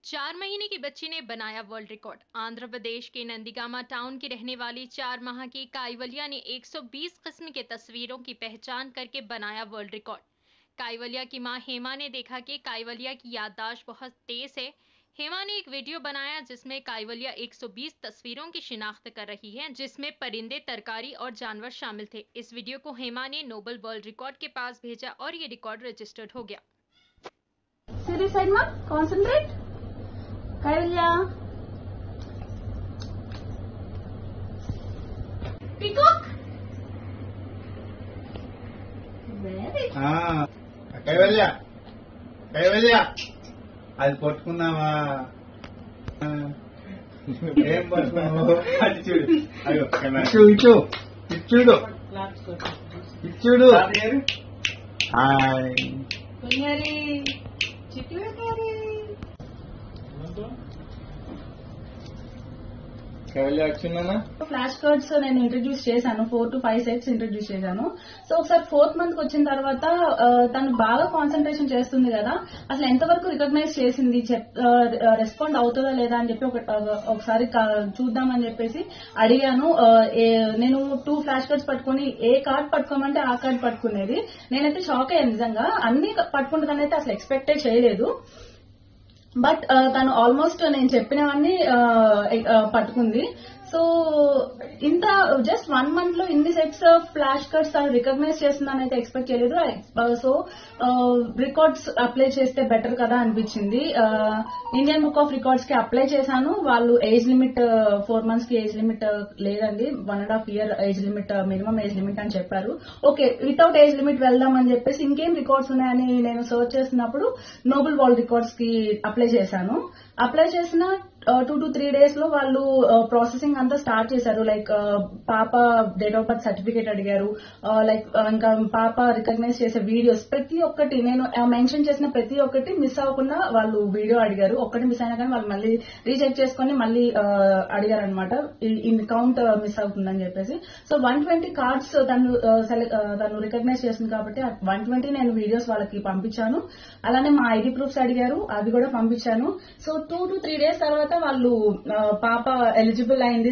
4 महीने की बच्ची ने बनाया वर्ल्ड रिकॉर्ड। आंध्र प्रदेश के नंदीगामा टाउन की रहने वाली 4 माह की काइवलिया ने 120 किस्म के तस्वीरों की पहचान करके बनाया वर्ल्ड रिकॉर्ड। काइवलिया की मां हेमा ने देखा कि काइवलिया की याददाश्त बहुत तेज है। हेमा ने एक वीडियो बनाया जिसमें काइवलिया 120 तस्वीरों की शिनाख्त कर रही है, जिसमें परिंदे, तरकारी और जानवर शामिल थे। इस वीडियो को हेमा ने नोबल वर्ल्ड रिकॉर्ड के पास भेजा और ये रिकॉर्ड रजिस्टर्ड हो गया। Serious side, ma? Concentrate. Kaivalya. Peacock. Very good. Kaivalya Kaivalya అది పట్టుకున్నావా? ఏం పట్టుకున్నావు? అది చూడు. అయ్యో ఇచ్చు ఇచ్చుడు ఇచ్చుడు. Hi Kunyari. Chittu kari. Kaivalya వచ్చిందన్నా? Flash cards నేను ఇంట్రడ్యూస్ చేశాను, 4 to 5 సెట్స్ ఇంట్రడ్యూస్ చేశాను. సో ఒకసారి 4th మంత్ వచ్చిన తర్వాత తను బాగా కాన్సన్ట్రేషన్ చేస్తుంది కదా, అసలు ఎంతవరకు రికగ్నైజ్ చేసింది, రెస్పాండ్ అవుతుందా లేదా అని చెప్పి ఒకసారి చూద్దామని చెప్పేసి అడిగాను. నేను 2 ఫ్లాష్ కార్డ్స్ పట్టుకుని ఏ కార్డ్ పట్టుకోమంటే ఆ కార్డ్ పట్టుకునేది. నేనైతే షాక్ అయ్యాను నిజంగా, అన్ని పట్టుకుంటుందనైతే అసలు ఎక్స్పెక్టే చేయలేదు. బట్ తను ఆల్మోస్ట్ నేను చెప్పినవన్నీ పట్టుకుంది. సో ఇంత జస్ట్ 1 మంత్ లో ఇన్ని సెట్స్ ఆఫ్ ఫ్లాష్ కార్డ్స్ తను రికగ్నైజ్ చేస్తుందని అయితే ఎక్స్పెక్ట్ చేయలేదు. సో రికార్డ్స్ అప్లై చేస్తే బెటర్ కదా అనిపించింది. ఇండియన్ బుక్ ఆఫ్ రికార్డ్స్ కి అప్లై చేశాను. వాళ్ళు ఏజ్ లిమిట్ 4 months కి ఏజ్ లిమిట్ లేదండి, 1.5 year age limit, minimum age limit అని చెప్పారు. ఓకే, వితౌట్ ఏజ్ లిమిట్ వెళ్దాం అని చెప్పేసి ఇంకేం రికార్డ్స్ ఉన్నాయని నేను సర్చ్ చేసినప్పుడు నోబెల్ వరల్డ్ రికార్డ్స్ కి అప్లై చేశాను. అప్లై చేసిన 2 to 3 days లో వాళ్ళు ప్రాసెసింగ్ అంతా స్టార్ట్ చేశారు. లైక్ పాప డేట్ ఆఫ్ బర్త్ సర్టిఫికేట్ అడిగారు, లైక్ ఇంకా పాప రికగ్నైజ్ చేసే వీడియోస్ ప్రతి ఒక్కటి, నేను మెన్షన్ చేసిన ప్రతి ఒక్కటి మిస్ అవ్వకుండా వాళ్ళు వీడియో అడిగారు. ఒక్కటి మిస్ అయినా కానీ వాళ్ళు మళ్ళీ రీచెక్ చేసుకుని మళ్ళీ అడిగారు అనమాట, కౌంట్ మిస్ అవుతుందని చెప్పేసి. సో 120 కార్డ్స్ తను రికగ్నైజ్ చేసింది కాబట్టి 120 నేను వీడియోస్ వాళ్ళకి పంపించాను. అలానే మా ఐడి ప్రూఫ్స్ అడిగారు, అవి కూడా పంపించాను. సో 2 to 3 days తర్వాత వాళ్ళు పాప ఎలిజిబుల్ అయింది.